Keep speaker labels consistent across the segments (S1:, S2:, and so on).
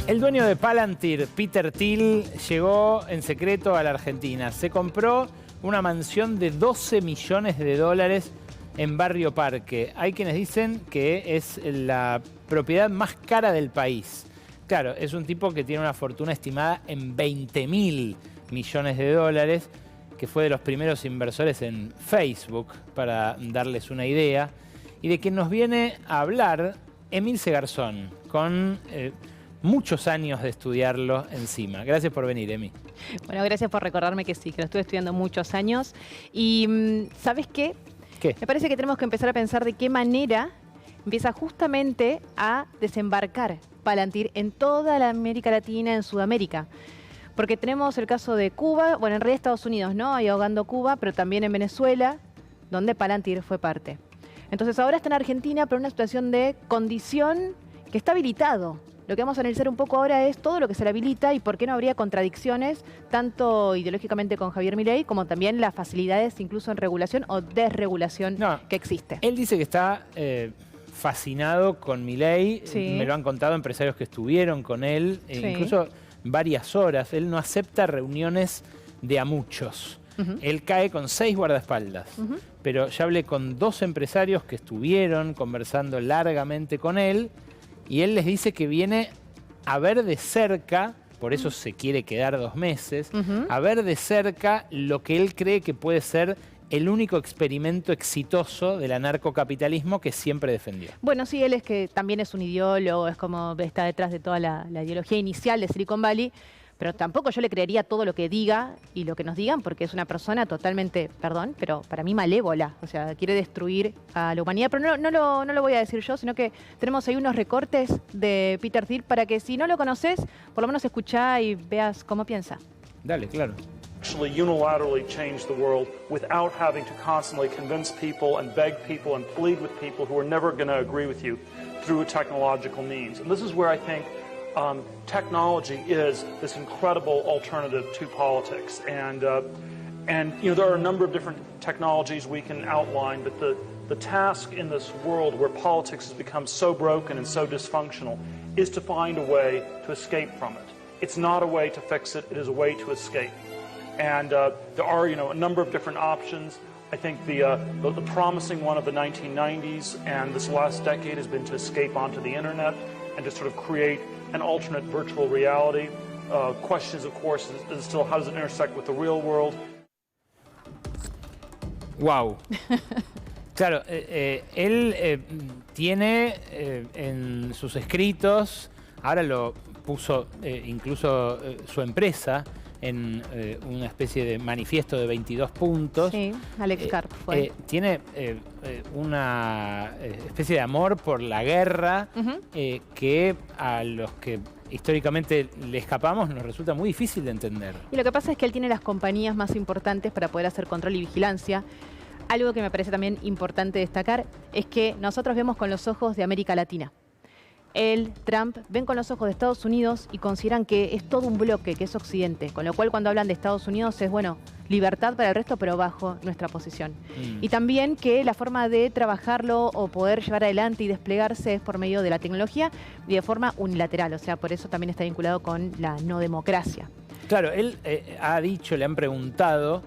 S1: El dueño de Palantir, Peter Thiel, llegó en secreto a la Argentina. Se compró una mansión de 12 millones de dólares en Barrio Parque. Hay quienes dicen que es la propiedad más cara del país. Claro, es un tipo que tiene una fortuna estimada en 20.000 millones de dólares, que fue de los primeros inversores en Facebook, para darles una idea, y de quien nos viene a hablar Emilce Garzón, con muchos años de estudiarlo encima. Gracias por venir, Emi.
S2: Bueno, gracias por recordarme que sí, que lo estuve estudiando muchos años. Y ¿sabes qué?
S1: ¿Qué?
S2: Me parece que tenemos que empezar a pensar de qué manera empieza justamente a desembarcar Palantir en toda la América Latina, en Sudamérica. Porque tenemos el caso de Cuba, bueno, en realidad Estados Unidos, ¿no? Ahí ahogando Cuba, pero también en Venezuela, donde Palantir fue parte. Entonces ahora está en Argentina, pero en una situación de condición que está habilitado. Lo que vamos a analizar un poco ahora es todo lo que se le habilita y por qué no habría contradicciones, tanto ideológicamente con Javier Milei, como también las facilidades incluso en regulación o desregulación que existe.
S1: Él dice que está fascinado con Milei.
S2: Sí.
S1: Me lo han contado empresarios que estuvieron con él,
S2: Sí.
S1: incluso varias horas. Él no acepta reuniones de a muchos. Él cae con 6 guardaespaldas. Pero ya hablé con 2 empresarios que estuvieron conversando largamente con él, y él les dice que viene a ver de cerca, por eso se quiere quedar 2 meses, a ver de cerca lo que él cree que puede ser el único experimento exitoso del anarcocapitalismo que siempre defendió.
S2: Bueno, sí, él es que también es un ideólogo, es como está detrás de toda la ideología inicial de Silicon Valley, pero tampoco yo le creería todo lo que diga y lo que nos digan, porque es una persona totalmente, perdón, pero para mí malévola. O sea, quiere destruir a la humanidad, pero no lo voy a decir yo, sino que tenemos ahí unos recortes de Peter Thiel para que si no lo conoces, por lo menos escuchá y veas cómo piensa.
S1: Dale, claro.
S3: Actually unilaterally change the world without having to constantly convince people and beg people and plead with people who are never going to agree with you through a technological means. And this is where I think technology is this incredible alternative to politics. And you know, there are a number of different technologies we can outline, but the task in this world where politics has become so broken and so dysfunctional is to find a way to escape from it. It's not a way to fix it, it is a way to escape. And there are, you know, a number of different options. I think the promising one of the 1990s and this last decade has been to escape onto the internet and to sort of create an alternate virtual reality. Questions, of course, is still how does it intersect with the real world?
S1: Wow. Claro, él tiene en sus escritos, ahora lo puso incluso su empresa en una especie de manifiesto de 22 puntos.
S2: Sí, Alex Karp fue.
S1: Tiene una especie de amor por la guerra que a los que históricamente le escapamos nos resulta muy difícil de entender.
S2: Y lo que pasa es que él tiene las compañías más importantes para poder hacer control y vigilancia. Algo que me parece también importante destacar es que nosotros vemos con los ojos de América Latina. Él, Trump, ven con los ojos de Estados Unidos y consideran que es todo un bloque, que es Occidente. Con lo cual, cuando hablan de Estados Unidos es, bueno, libertad para el resto, pero bajo nuestra posición. Y también que la forma de trabajarlo o poder llevar adelante y desplegarse es por medio de la tecnología y de forma unilateral. O sea, por eso también está vinculado con la no democracia.
S1: Claro, él ha dicho, le han preguntado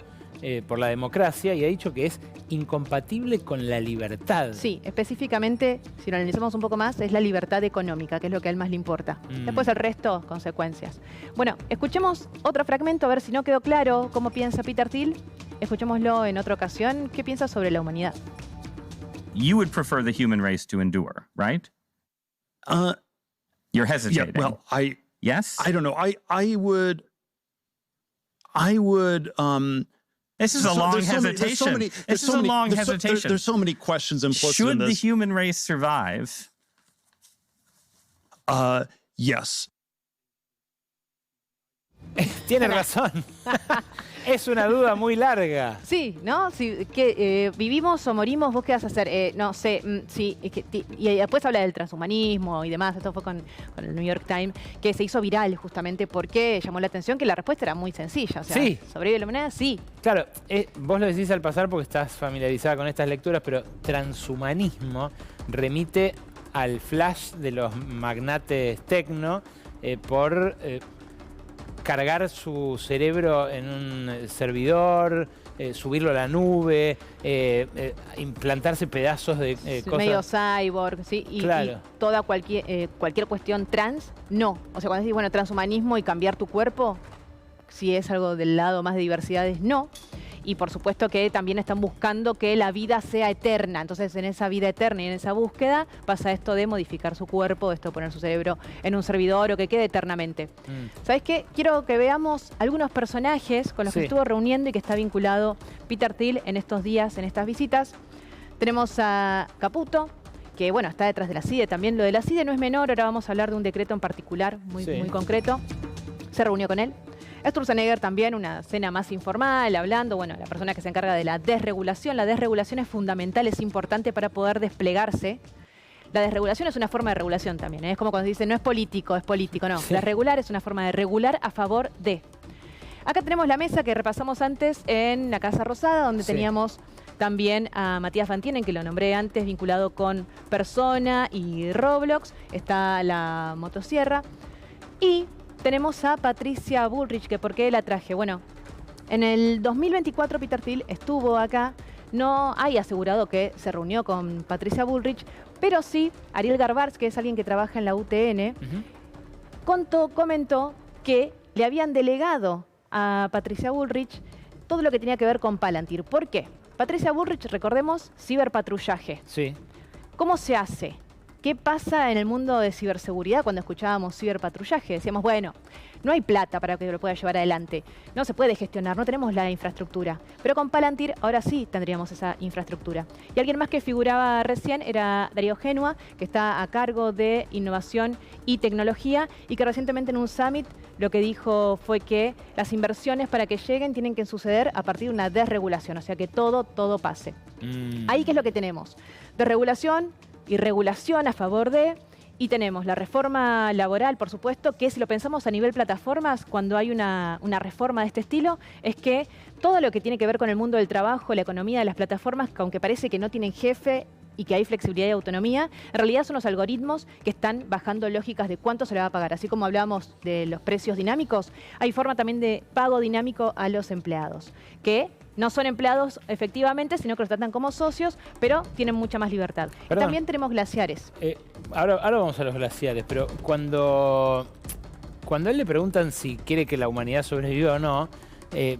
S1: por la democracia y ha dicho que es incompatible con la libertad.
S2: Sí, específicamente, si lo analizamos un poco más, es la libertad económica, que es lo que a él más le importa. Después el resto, consecuencias. Bueno, escuchemos otro fragmento, a ver si no quedó claro cómo piensa Peter Thiel. Escuchémoslo en otra ocasión. ¿Qué piensa sobre la humanidad?
S4: You would prefer the human race to endure, right? You're hesitating.
S5: Yeah, well,
S4: Yes?
S5: I don't know. I would.
S4: This is a long hesitation. This is a long hesitation.
S5: There's so many questions implicit
S4: Should
S5: in
S4: the
S5: this.
S4: human race survive?
S5: Yes.
S1: Tiene razón. Es una duda muy larga.
S2: Sí, ¿no? Si, vivimos o morimos, ¿vos qué vas a hacer? No sé, sí. Y después habla del transhumanismo y demás. Esto fue con el New York Times, que se hizo viral justamente porque llamó la atención que la respuesta era muy sencilla. O sea,
S1: Sí.
S2: ¿sobrevive la humanidad? Sí.
S1: Claro, vos lo decís al pasar porque estás familiarizada con estas lecturas, pero transhumanismo remite al flash de los magnates tecno por cargar su cerebro en un servidor, subirlo a la nube, implantarse pedazos de cosas.
S2: Medio cyborg, ¿sí?
S1: Claro.
S2: Y toda cualquier cuestión trans, no. O sea, cuando decís, bueno, transhumanismo y cambiar tu cuerpo, si es algo del lado más de diversidades, no. Y por supuesto que también están buscando que la vida sea eterna. Entonces, en esa vida eterna y en esa búsqueda pasa esto de modificar su cuerpo, esto de poner su cerebro en un servidor o que quede eternamente. ¿Sabes qué? Quiero que veamos algunos personajes con los que estuvo reuniendo y que está vinculado Peter Thiel en estos días, en estas visitas. Tenemos a Caputo, que bueno, está detrás de la CIDE también. Lo de la CIDE no es menor, ahora vamos a hablar de un decreto en particular, muy concreto. Se reunió con él. Sturzenegger también, una cena más informal, hablando, bueno, la persona que se encarga de la desregulación. La desregulación es fundamental, es importante para poder desplegarse. La desregulación es una forma de regulación también, ¿eh? Es como cuando se dice, no es político, no. Desregular es una forma de regular a favor de. Acá tenemos la mesa que repasamos antes en la Casa Rosada, donde teníamos también a Matías Van Tienen, que lo nombré antes, vinculado con Persona y Roblox. Está la motosierra. Y tenemos a Patricia Bullrich, que ¿por qué la traje? Bueno, en el 2024 Peter Thiel estuvo acá, no hay asegurado que se reunió con Patricia Bullrich, pero sí Ariel Garbarz, que es alguien que trabaja en la UTN, comentó que le habían delegado a Patricia Bullrich todo lo que tenía que ver con Palantir. ¿Por qué? Patricia Bullrich, recordemos, ciberpatrullaje.
S1: Sí.
S2: ¿Cómo se hace? ¿Qué pasa en el mundo de ciberseguridad cuando escuchábamos ciberpatrullaje? Decíamos, bueno, no hay plata para que lo pueda llevar adelante. No se puede gestionar, no tenemos la infraestructura. Pero con Palantir ahora sí tendríamos esa infraestructura. Y alguien más que figuraba recién era Darío Genua, que está a cargo de innovación y tecnología y que recientemente en un summit lo que dijo fue que las inversiones para que lleguen tienen que suceder a partir de una desregulación, o sea que todo pase. Ahí, ¿qué es lo que tenemos? Desregulación y regulación a favor de, y tenemos la reforma laboral, por supuesto, que si lo pensamos a nivel plataformas, cuando hay una reforma de este estilo, es que todo lo que tiene que ver con el mundo del trabajo, la economía de las plataformas, que aunque parece que no tienen jefe y que hay flexibilidad y autonomía, en realidad son los algoritmos que están bajando lógicas de cuánto se le va a pagar. Así como hablábamos de los precios dinámicos, hay forma también de pago dinámico a los empleados, que no son empleados efectivamente, sino que los tratan como socios, pero tienen mucha más libertad. También tenemos glaciares.
S1: Ahora vamos a los glaciares, pero cuando a él le preguntan si quiere que la humanidad sobreviva o no,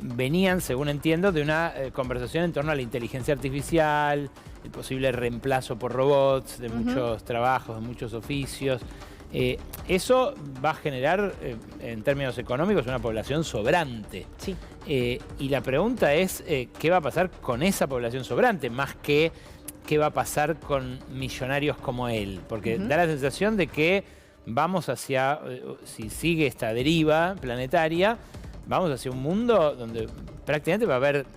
S1: venían, según entiendo, de una conversación en torno a la inteligencia artificial, el posible reemplazo por robots de muchos trabajos, de muchos oficios. Eso va a generar, en términos económicos, una población sobrante.
S2: Sí.
S1: Y la pregunta es, ¿qué va a pasar con esa población sobrante? Más que qué va a pasar con millonarios como él. Porque da la sensación de que vamos hacia, si sigue esta deriva planetaria, vamos hacia un mundo donde prácticamente va a haber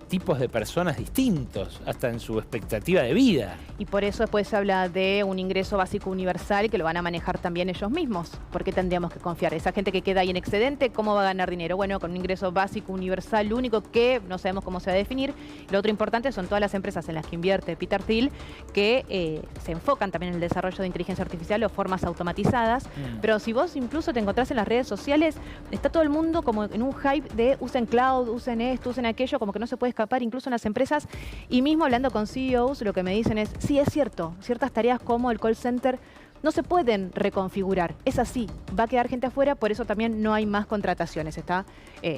S1: tipos de personas distintos, hasta en su expectativa de vida.
S2: Y por eso después se habla de un ingreso básico universal que lo van a manejar también ellos mismos. ¿Por qué tendríamos que confiar? Esa gente que queda ahí en excedente, ¿cómo va a ganar dinero? Bueno, con un ingreso básico universal, lo único que no sabemos cómo se va a definir. Lo otro importante son todas las empresas en las que invierte Peter Thiel, que se enfocan también en el desarrollo de inteligencia artificial o formas automatizadas. Pero si vos incluso te encontrás en las redes sociales, está todo el mundo como en un hype de usen cloud, usen esto, usen aquello, como que no se puede escapar incluso en las empresas. Y mismo hablando con CEOs, lo que me dicen es, sí, es cierto, ciertas tareas como el call center no se pueden reconfigurar. Es así, va a quedar gente afuera, por eso también no hay más contrataciones. Está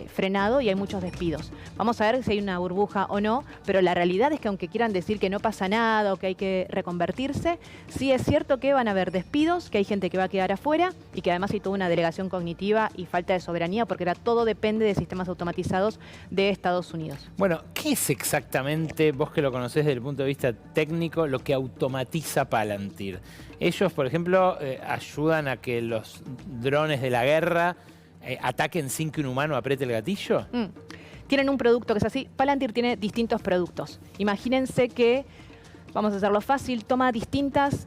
S2: frenado y hay muchos despidos. Vamos a ver si hay una burbuja o no, pero la realidad es que aunque quieran decir que no pasa nada o que hay que reconvertirse, sí es cierto que van a haber despidos, que hay gente que va a quedar afuera y que además hay toda una delegación cognitiva y falta de soberanía, porque ahora todo depende de sistemas automatizados de Estados Unidos.
S1: Bueno, ¿qué es exactamente, vos que lo conocés desde el punto de vista técnico, lo que automatiza Palantir? Ellos, por ejemplo, ayudan a que los drones de la guerra ataquen sin que un humano apriete el gatillo.
S2: Tienen un producto que es así. Palantir tiene distintos productos. Imagínense que, vamos a hacerlo fácil, toma distintos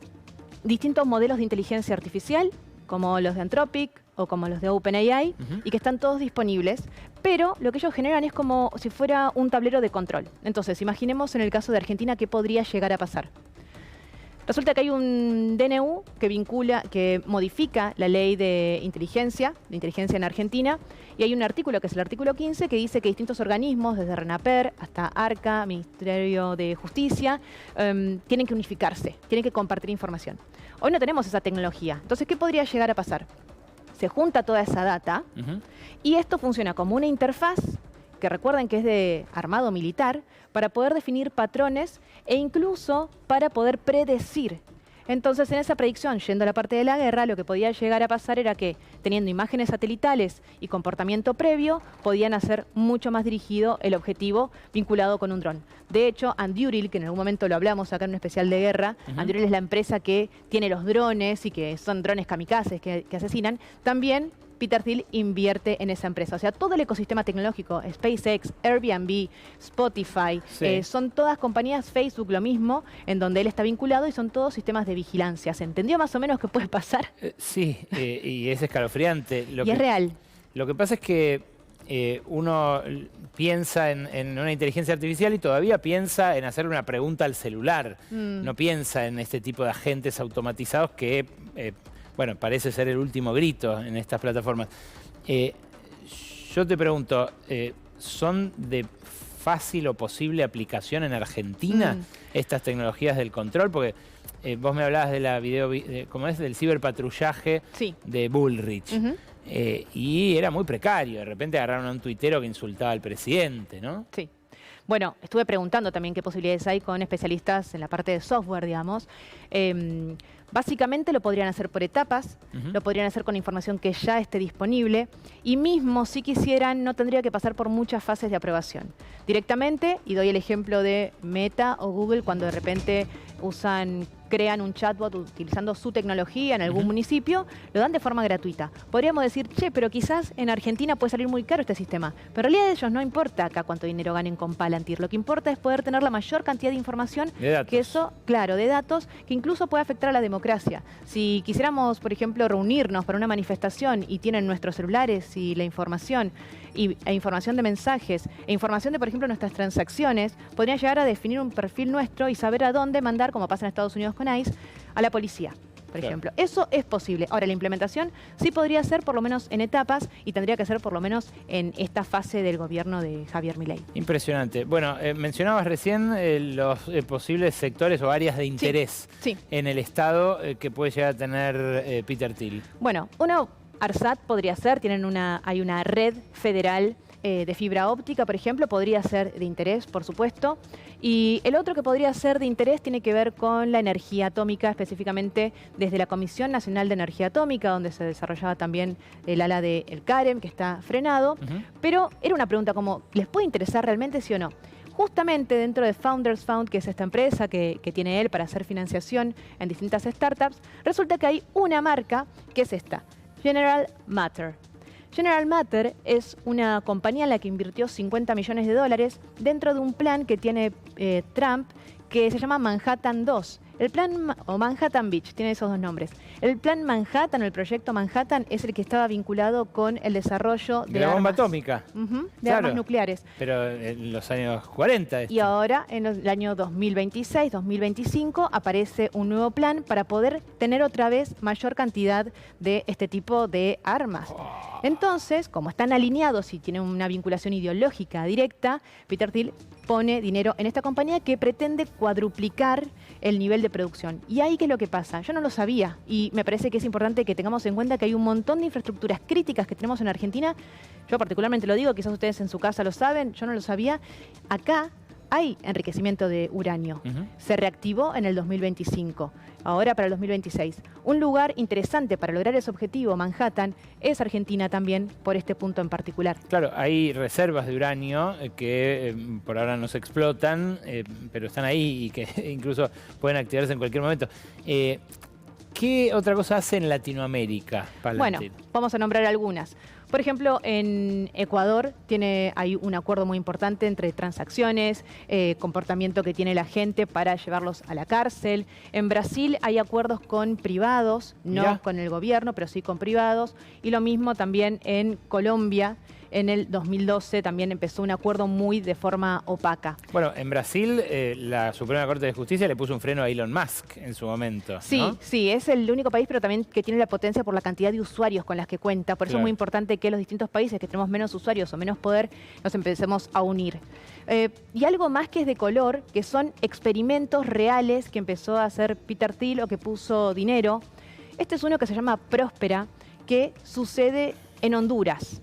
S2: modelos de inteligencia artificial, como los de Anthropic o como los de OpenAI, y que están todos disponibles, pero lo que ellos generan es como si fuera un tablero de control. Entonces, imaginemos en el caso de Argentina qué podría llegar a pasar. Resulta que hay un DNU que modifica la ley de inteligencia en Argentina, y hay un artículo, que es el artículo 15, que dice que distintos organismos, desde RENAPER hasta ARCA, Ministerio de Justicia, tienen que unificarse, tienen que compartir información. Hoy no tenemos esa tecnología. Entonces, ¿qué podría llegar a pasar? Se junta toda esa data y esto funciona como una interfaz, que recuerden que es de armado militar, para poder definir patrones e incluso para poder predecir. Entonces, en esa predicción, yendo a la parte de la guerra, lo que podía llegar a pasar era que, teniendo imágenes satelitales y comportamiento previo, podían hacer mucho más dirigido el objetivo vinculado con un dron. De hecho, Anduril, que en algún momento lo hablamos acá en un especial de guerra, Anduril es la empresa que tiene los drones y que son drones kamikazes que asesinan, también Peter Thiel invierte en esa empresa. O sea, todo el ecosistema tecnológico, SpaceX, Airbnb, Spotify, son todas compañías, Facebook lo mismo, en donde él está vinculado, y son todos sistemas de vigilancia. ¿Se entendió más o menos qué puede pasar?
S1: Sí, y es escalofriante.
S2: Es real.
S1: Lo que pasa es que uno piensa en una inteligencia artificial y todavía piensa en hacer una pregunta al celular. No piensa en este tipo de agentes automatizados que... bueno, parece ser el último grito en estas plataformas. Yo te pregunto, ¿son de fácil o posible aplicación en Argentina estas tecnologías del control? Porque vos me hablabas de la ¿cómo es? Del ciberpatrullaje de Bullrich. Y era muy precario. De repente agarraron a un tuitero que insultaba al presidente, ¿no?
S2: Sí. Bueno, estuve preguntando también qué posibilidades hay con especialistas en la parte de software, digamos. Básicamente lo podrían hacer por etapas, lo podrían hacer con información que ya esté disponible, y mismo si quisieran no tendría que pasar por muchas fases de aprobación. Directamente, y doy el ejemplo de Meta o Google, cuando de repente crean un chatbot utilizando su tecnología en algún municipio, lo dan de forma gratuita. Podríamos decir, che, pero quizás en Argentina puede salir muy caro este sistema. Pero en realidad a ellos no importa acá cuánto dinero ganen con Palantir. Lo que importa es poder tener la mayor cantidad de información, que eso, claro, de datos, que incluso puede afectar a la democracia. Si quisiéramos, por ejemplo, reunirnos para una manifestación y tienen nuestros celulares y la información, e información de mensajes, e información de, por ejemplo, nuestras transacciones, podrían llegar a definir un perfil nuestro y saber a dónde mandar, como pasa en Estados Unidos con ICE, a la policía, por ejemplo. Eso es posible. Ahora, la implementación sí podría ser por lo menos en etapas, y tendría que ser por lo menos en esta fase del gobierno de Javier Milei.
S1: Impresionante. Bueno, mencionabas recién los posibles sectores o áreas de interés en el Estado que puede llegar a tener Peter Thiel.
S2: Bueno, ARSAT podría ser, hay una red federal de fibra óptica, por ejemplo, podría ser de interés, por supuesto. Y el otro que podría ser de interés tiene que ver con la energía atómica, específicamente desde la Comisión Nacional de Energía Atómica, donde se desarrollaba también el ala del CAREM, que está frenado. Pero era una pregunta como, ¿les puede interesar realmente, sí o no? Justamente dentro de Founders Fund, que es esta empresa que tiene él para hacer financiación en distintas startups, resulta que hay una marca que es esta, General Matter. General Matter es una compañía en la que invirtió $50 millones dentro de un plan que tiene Trump, que se llama Manhattan 2. El plan, o Manhattan Beach, tiene esos dos nombres. El plan Manhattan, o el proyecto Manhattan, es el que estaba vinculado con el desarrollo de
S1: la bomba atómica.
S2: De armas nucleares.
S1: Pero en los años 40.
S2: Y ahora, en el año 2026, 2025, aparece un nuevo plan para poder tener otra vez mayor cantidad de este tipo de armas. Entonces, como están alineados y tienen una vinculación ideológica directa, Peter Thiel pone dinero en esta compañía que pretende cuadruplicar el nivel de producción. ¿Y ahí qué es lo que pasa? Yo no lo sabía, y me parece que es importante que tengamos en cuenta que hay un montón de infraestructuras críticas que tenemos en Argentina. Yo particularmente lo digo, quizás ustedes en su casa lo saben, yo no lo sabía. Acá hay enriquecimiento de uranio. Se reactivó en el 2025, ahora para el 2026. Un lugar interesante para lograr ese objetivo, Manhattan, es Argentina también, por este punto en particular.
S1: Claro, hay reservas de uranio que por ahora no se explotan, pero están ahí y que incluso pueden activarse en cualquier momento. ¿Qué otra cosa hace en Latinoamérica, Palantir?
S2: Bueno, vamos a nombrar algunas. Por ejemplo, en Ecuador hay un acuerdo muy importante entre transacciones, comportamiento que tiene la gente para llevarlos a la cárcel. En Brasil hay acuerdos con privados, no con el gobierno, pero sí con privados. Y lo mismo también en Colombia. en el 2012 también empezó un acuerdo muy de forma opaca.
S1: Bueno, en Brasil la Suprema Corte de Justicia le puso un freno a Elon Musk en su momento,
S2: Sí,
S1: ¿no?
S2: sí, es el único país, pero también que tiene la potencia por la cantidad de usuarios con las que cuenta. Por eso es
S1: Claro.
S2: muy importante que los distintos países que tenemos menos usuarios o menos poder nos empecemos a unir. Y algo más que es de color, que son experimentos reales que empezó a hacer Peter Thiel o que puso dinero. Este es uno que se llama Próspera, que sucede en Honduras.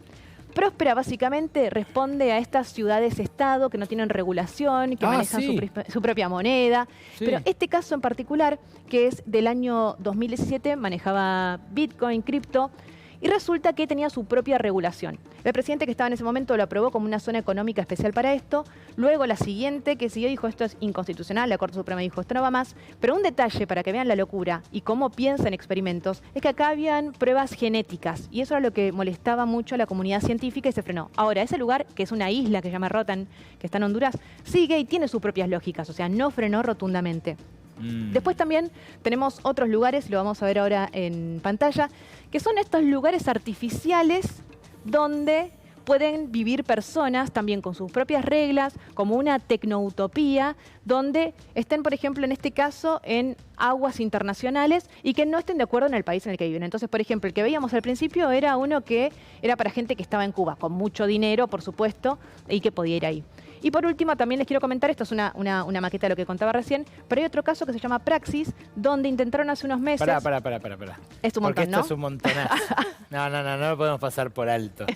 S2: Próspera básicamente responde a estas ciudades-estado que no tienen regulación, que manejan su propia moneda.
S1: Sí.
S2: Pero este caso en particular, que es del año 2017, manejaba Bitcoin, cripto, y resulta que tenía su propia regulación. El presidente que estaba en ese momento lo aprobó como una zona económica especial para esto. Luego la siguiente que siguió dijo esto es inconstitucional, la Corte Suprema dijo esto no va más. Pero un detalle para que vean la locura y cómo piensan experimentos es que acá habían pruebas genéticas y eso era lo que molestaba mucho a la comunidad científica y se frenó. Ahora, ese lugar, que es una isla que se llama Roatán, que está en Honduras, sigue y tiene sus propias lógicas, o sea, no frenó rotundamente. Después también tenemos otros lugares, lo vamos a ver ahora en pantalla, que son estos lugares artificiales donde pueden vivir personas también con sus propias reglas, como una tecnoutopía, donde estén, por ejemplo, en este caso, en aguas internacionales y que no estén de acuerdo en el país en el que viven. Entonces, por ejemplo, el que veíamos al principio era uno que era para gente que estaba en Cuba, con mucho dinero, por supuesto, y que podía ir ahí. Y por último, también les quiero comentar, esto es una maqueta de lo que contaba recién, pero hay otro caso que se llama Praxis, donde intentaron hace unos meses...
S1: Pará.
S2: Es un
S1: Porque
S2: montón, ¿no?
S1: esto es un montonazo. No lo podemos pasar por alto.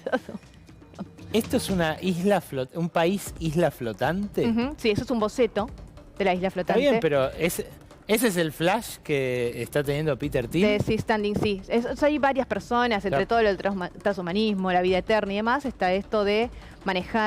S1: ¿Esto es una isla un país isla flotante?
S2: Sí, eso es un boceto de la isla
S1: Está
S2: flotante.
S1: bien, pero ese es el flash que está teniendo Peter Thiel.
S2: De Sea Standing Sea. Hay varias personas, entre todo el transhumanismo, la vida eterna y demás, está esto de manejar